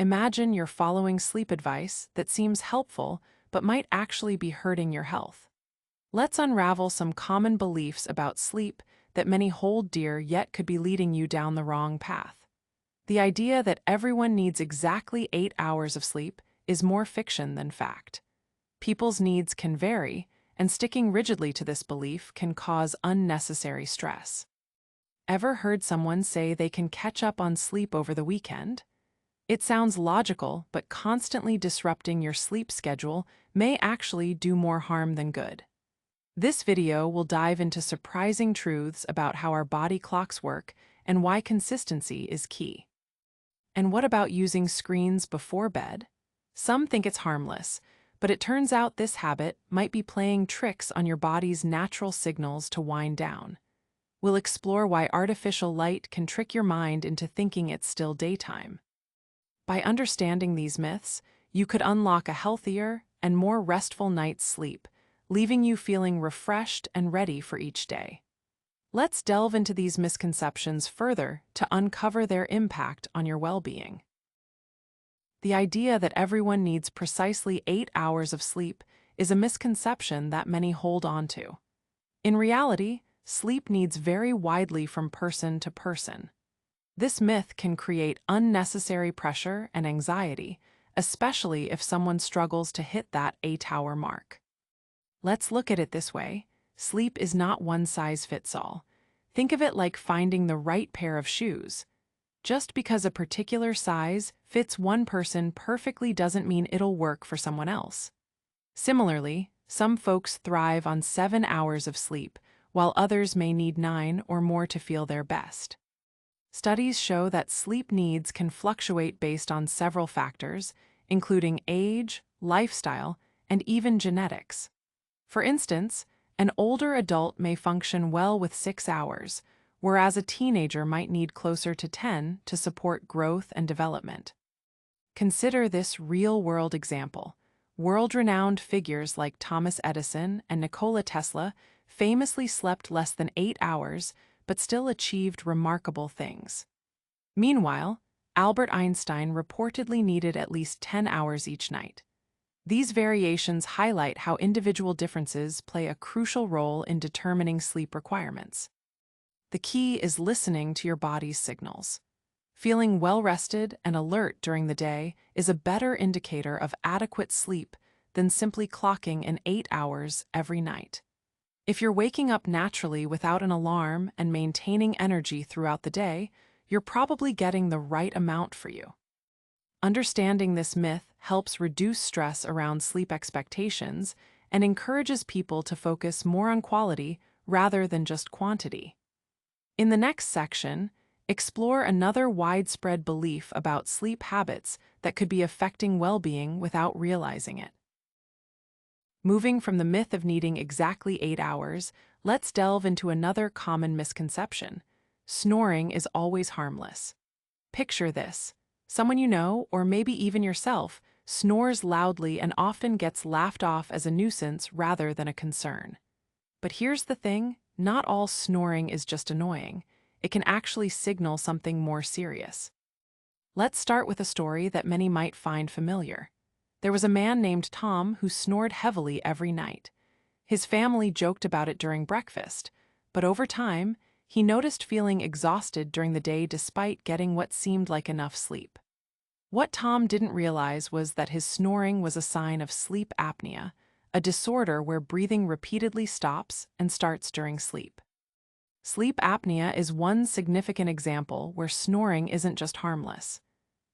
Imagine you're following sleep advice that seems helpful but might actually be hurting your health. Let's unravel some common beliefs about sleep that many hold dear yet could be leading you down the wrong path. The idea that everyone needs exactly 8 hours of sleep is more fiction than fact. People's needs can vary, and sticking rigidly to this belief can cause unnecessary stress. Ever heard someone say they can catch up on sleep over the weekend? It sounds logical, but constantly disrupting your sleep schedule may actually do more harm than good. This video will dive into surprising truths about how our body clocks work and why consistency is key. And what about using screens before bed? Some think it's harmless, but it turns out this habit might be playing tricks on your body's natural signals to wind down. We'll explore why artificial light can trick your mind into thinking it's still daytime. By understanding these myths, you could unlock a healthier and more restful night's sleep, leaving you feeling refreshed and ready for each day. Let's delve into these misconceptions further to uncover their impact on your well-being. The idea that everyone needs precisely 8 hours of sleep is a misconception that many hold on to. In reality, sleep needs vary widely from person to person. This myth can create unnecessary pressure and anxiety, especially if someone struggles to hit that 8-hour mark. Let's look at it this way. Sleep is not one size fits all. Think of it like finding the right pair of shoes. Just because a particular size fits one person perfectly doesn't mean it'll work for someone else. Similarly, some folks thrive on 7 hours of sleep, while others may need 9 or more to feel their best. Studies show that sleep needs can fluctuate based on several factors, including age, lifestyle, and even genetics. For instance, an older adult may function well with 6 hours, whereas a teenager might need closer to 10 to support growth and development. Consider this real-world example. World-renowned figures like Thomas Edison and Nikola Tesla famously slept less than 8 hours, but still achieved remarkable things. Meanwhile, Albert Einstein reportedly needed at least 10 hours each night. These variations highlight how individual differences play a crucial role in determining sleep requirements. The key is listening to your body's signals. Feeling well-rested and alert during the day is a better indicator of adequate sleep than simply clocking in 8 hours every night. If you're waking up naturally without an alarm and maintaining energy throughout the day, you're probably getting the right amount for you. Understanding this myth helps reduce stress around sleep expectations and encourages people to focus more on quality rather than just quantity. In the next section, explore another widespread belief about sleep habits that could be affecting well-being without realizing it. Moving from the myth of needing exactly 8 hours, let's delve into another common misconception. Snoring is always harmless. Picture this. Someone you know, or maybe even yourself, snores loudly and often gets laughed off as a nuisance rather than a concern. But here's the thing, not all snoring is just annoying. It can actually signal something more serious. Let's start with a story that many might find familiar. There was a man named Tom who snored heavily every night. His family joked about it during breakfast, but over time, he noticed feeling exhausted during the day despite getting what seemed like enough sleep. What Tom didn't realize was that his snoring was a sign of sleep apnea, a disorder where breathing repeatedly stops and starts during sleep. Sleep apnea is one significant example where snoring isn't just harmless.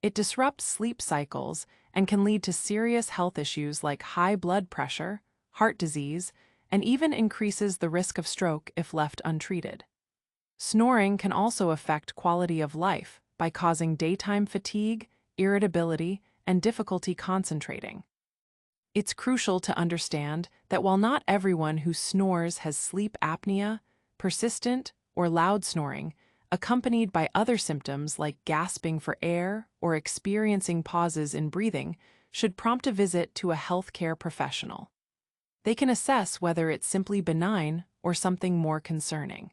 It disrupts sleep cycles and can lead to serious health issues like high blood pressure, heart disease, and even increases the risk of stroke if left untreated. Snoring can also affect quality of life by causing daytime fatigue, irritability, and difficulty concentrating. It's crucial to understand that while not everyone who snores has sleep apnea, persistent or loud snoring, accompanied by other symptoms like gasping for air or experiencing pauses in breathing, should prompt a visit to a healthcare professional. They can assess whether it's simply benign or something more concerning.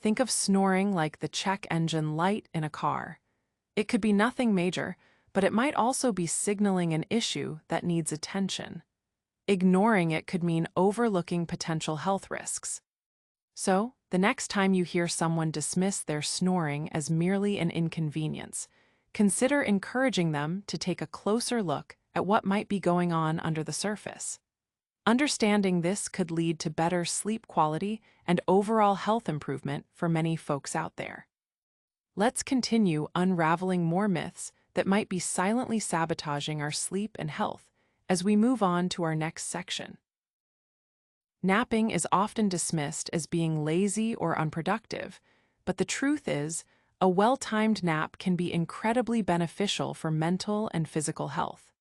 Think of snoring like the check engine light in a car. It could be nothing major, but it might also be signaling an issue that needs attention. Ignoring it could mean overlooking potential health risks. So, the next time you hear someone dismiss their snoring as merely an inconvenience, consider encouraging them to take a closer look at what might be going on under the surface. Understanding this could lead to better sleep quality and overall health improvement for many folks out there. Let's continue unraveling more myths that might be silently sabotaging our sleep and health as we move on to our next section. Napping is often dismissed as being lazy or unproductive, but the truth is, a well-timed nap can be incredibly beneficial for mental and physical health.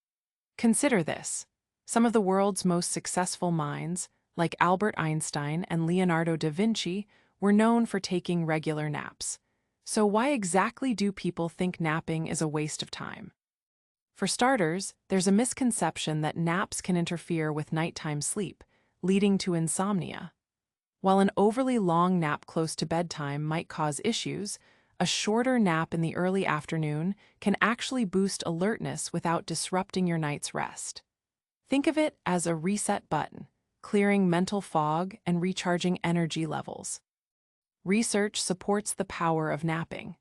Consider this. Some of the world's most successful minds, like Albert Einstein and Leonardo da Vinci, were known for taking regular naps. So why exactly do people think napping is a waste of time? For starters, there's a misconception that naps can interfere with nighttime sleep, leading to insomnia. While an overly long nap close to bedtime might cause issues, a shorter nap in the early afternoon can actually boost alertness without disrupting your night's rest. Think of it as a reset button, clearing mental fog and recharging energy levels. Research supports the power of napping.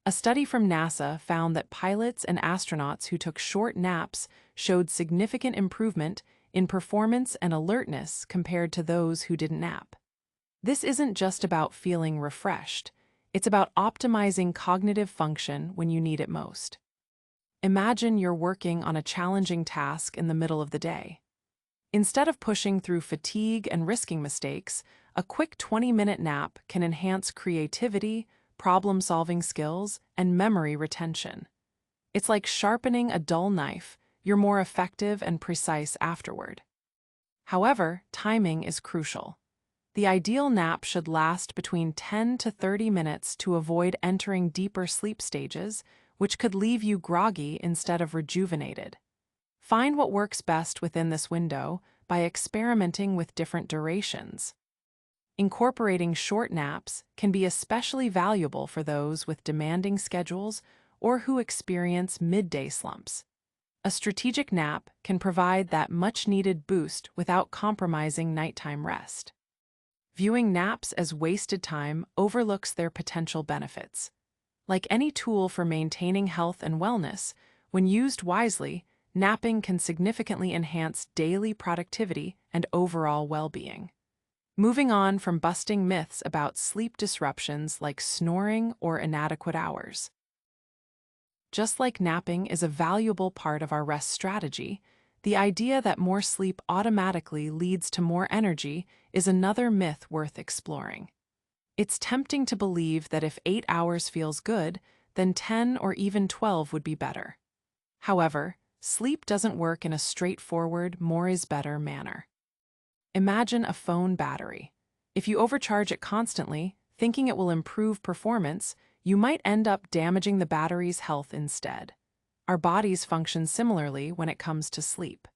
A study from NASA found that pilots and astronauts who took short naps showed significant improvement in performance and alertness compared to those who didn't nap. This isn't just about feeling refreshed, it's about optimizing cognitive function when you need it most. Imagine you're working on a challenging task in the middle of the day. Instead of pushing through fatigue and risking mistakes, a quick 20-minute nap can enhance creativity, problem-solving skills, and memory retention. It's like sharpening a dull knife. You're more effective and precise afterward. However, timing is crucial. The ideal nap should last between 10 to 30 minutes to avoid entering deeper sleep stages, which could leave you groggy instead of rejuvenated. Find what works best within this window by experimenting with different durations. Incorporating short naps can be especially valuable for those with demanding schedules or who experience midday slumps. A strategic nap can provide that much-needed boost without compromising nighttime rest. Viewing naps as wasted time overlooks their potential benefits. Like any tool for maintaining health and wellness, when used wisely, napping can significantly enhance daily productivity and overall well-being. Moving on from busting myths about sleep disruptions like snoring or inadequate hours. Just like napping is a valuable part of our rest strategy, the idea that more sleep automatically leads to more energy is another myth worth exploring. It's tempting to believe that if 8 hours feels good, then 10 or even 12 would be better. However, sleep doesn't work in a straightforward, more is better manner. Imagine a phone battery. If you overcharge it constantly, thinking it will improve performance, you might end up damaging the battery's health instead. Our bodies function similarly when it comes to sleep.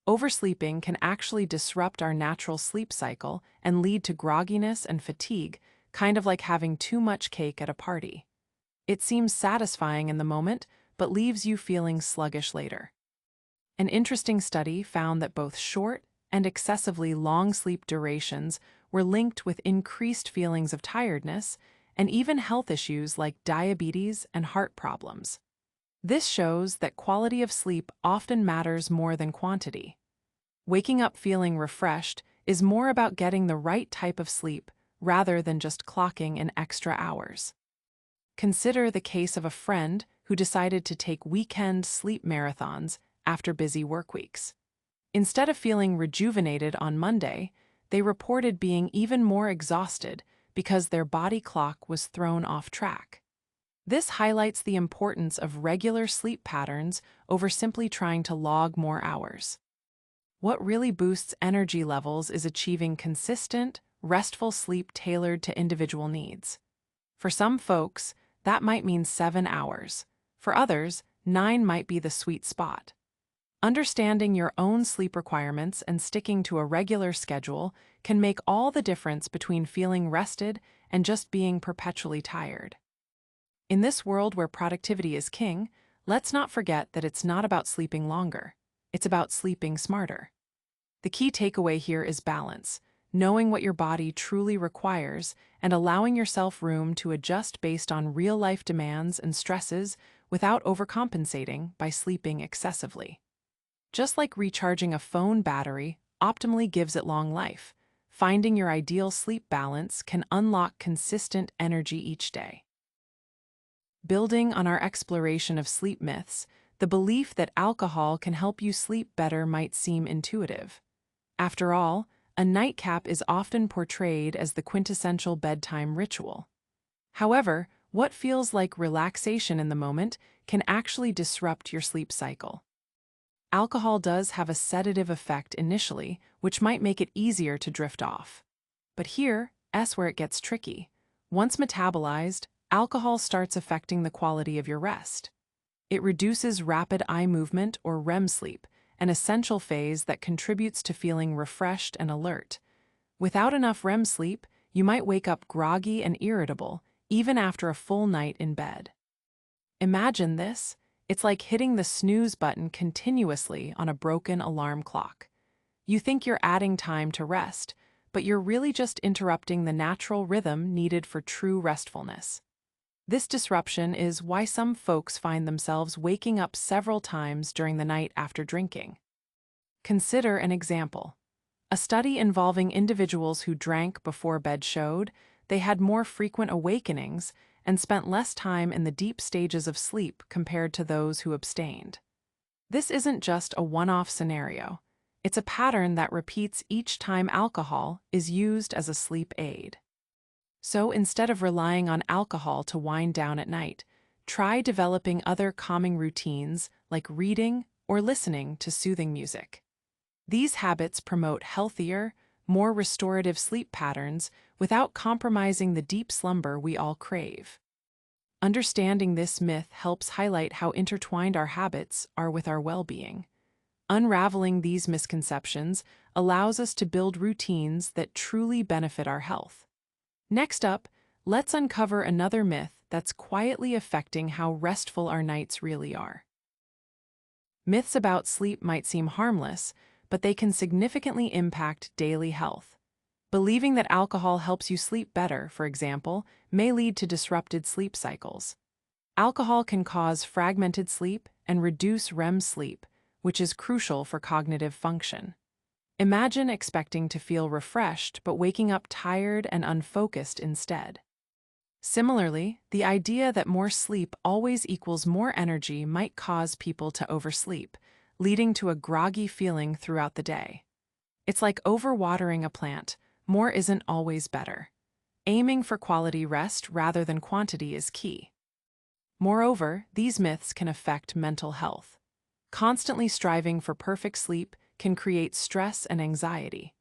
Oversleeping can actually disrupt our natural sleep cycle and lead to grogginess and fatigue, kind of like having too much cake at a party. It seems satisfying in the moment, but leaves you feeling sluggish later. An interesting study found that both short and excessively long sleep durations were linked with increased feelings of tiredness and even health issues like diabetes and heart problems. This shows that quality of sleep often matters more than quantity. Waking up feeling refreshed is more about getting the right type of sleep rather than just clocking in extra hours. Consider the case of a friend who decided to take weekend sleep marathons after busy work weeks. Instead of feeling rejuvenated on Monday, they reported being even more exhausted because their body clock was thrown off track. This highlights the importance of regular sleep patterns over simply trying to log more hours. What really boosts energy levels is achieving consistent, restful sleep tailored to individual needs. For some folks, that might mean 7 hours. For others, 9 might be the sweet spot. Understanding your own sleep requirements and sticking to a regular schedule can make all the difference between feeling rested and just being perpetually tired. In this world where productivity is king, let's not forget that it's not about sleeping longer. It's about sleeping smarter. The key takeaway here is balance, knowing what your body truly requires and allowing yourself room to adjust based on real-life demands and stresses without overcompensating by sleeping excessively. Just like recharging a phone battery optimally gives it long life, finding your ideal sleep balance can unlock consistent energy each day. Building on our exploration of sleep myths, the belief that alcohol can help you sleep better might seem intuitive. After all, a nightcap is often portrayed as the quintessential bedtime ritual. However, what feels like relaxation in the moment can actually disrupt your sleep cycle. Alcohol does have a sedative effect initially, which might make it easier to drift off. But here's where it gets tricky. Once metabolized, alcohol starts affecting the quality of your rest. It reduces rapid eye movement or REM sleep, an essential phase that contributes to feeling refreshed and alert. Without enough REM sleep, you might wake up groggy and irritable, even after a full night in bed. Imagine this. It's like hitting the snooze button continuously on a broken alarm clock. You think you're adding time to rest, but you're really just interrupting the natural rhythm needed for true restfulness. This disruption is why some folks find themselves waking up several times during the night after drinking. Consider an example. A study involving individuals who drank before bed showed they had more frequent awakenings and spent less time in the deep stages of sleep compared to those who abstained. This isn't just a one-off scenario. It's a pattern that repeats each time alcohol is used as a sleep aid. So instead of relying on alcohol to wind down at night, try developing other calming routines like reading or listening to soothing music. These habits promote healthier, more restorative sleep patterns without compromising the deep slumber we all crave. Understanding this myth helps highlight how intertwined our habits are with our well-being. Unraveling these misconceptions allows us to build routines that truly benefit our health. Next up, let's uncover another myth that's quietly affecting how restful our nights really are. Myths about sleep might seem harmless, but they can significantly impact daily health. Believing that alcohol helps you sleep better, for example, may lead to disrupted sleep cycles. Alcohol can cause fragmented sleep and reduce REM sleep, which is crucial for cognitive function. Imagine expecting to feel refreshed but waking up tired and unfocused instead. Similarly, the idea that more sleep always equals more energy might cause people to oversleep, leading to a groggy feeling throughout the day. It's like overwatering a plant. More isn't always better. Aiming for quality rest rather than quantity is key. Moreover, these myths can affect mental health. Constantly striving for perfect sleep can create stress and anxiety.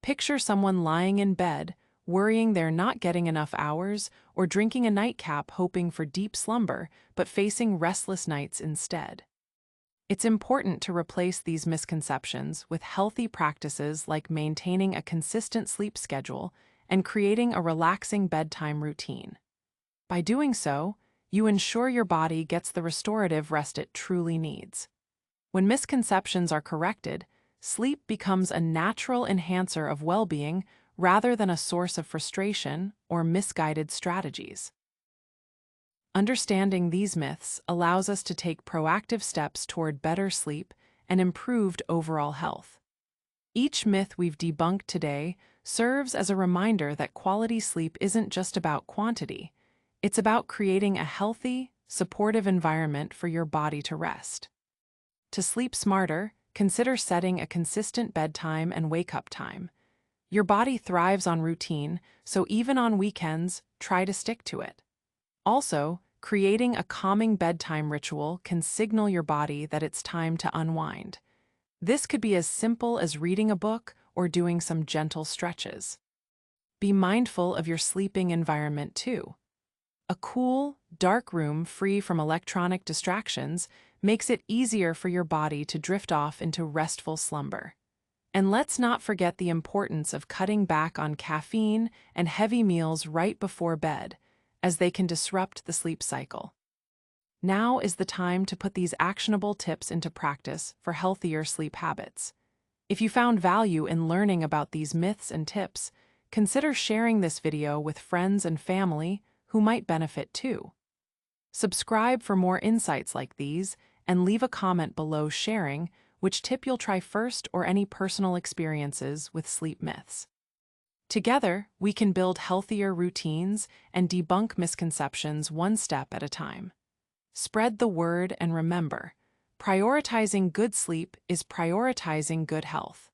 Picture someone lying in bed, worrying they're not getting enough hours, or drinking a nightcap hoping for deep slumber, but facing restless nights instead. It's important to replace these misconceptions with healthy practices like maintaining a consistent sleep schedule and creating a relaxing bedtime routine. By doing so, you ensure your body gets the restorative rest it truly needs. When misconceptions are corrected, sleep becomes a natural enhancer of well-being rather than a source of frustration or misguided strategies. Understanding these myths allows us to take proactive steps toward better sleep and improved overall health. Each myth we've debunked today serves as a reminder that quality sleep isn't just about quantity. It's about creating a healthy, supportive environment for your body to rest. To sleep smarter, consider setting a consistent bedtime and wake-up time. Your body thrives on routine, so even on weekends, try to stick to it. Also, creating a calming bedtime ritual can signal your body that it's time to unwind. This could be as simple as reading a book or doing some gentle stretches. Be mindful of your sleeping environment too. A cool, dark room free from electronic distractions makes it easier for your body to drift off into restful slumber. And let's not forget the importance of cutting back on caffeine and heavy meals right before bed, as they can disrupt the sleep cycle. Now is the time to put these actionable tips into practice for healthier sleep habits. If you found value in learning about these myths and tips, consider sharing this video with friends and family who might benefit too. Subscribe for more insights like these and leave a comment below sharing which tip you'll try first or any personal experiences with sleep myths. Together, we can build healthier routines and debunk misconceptions one step at a time. Spread the word and remember, prioritizing good sleep is prioritizing good health.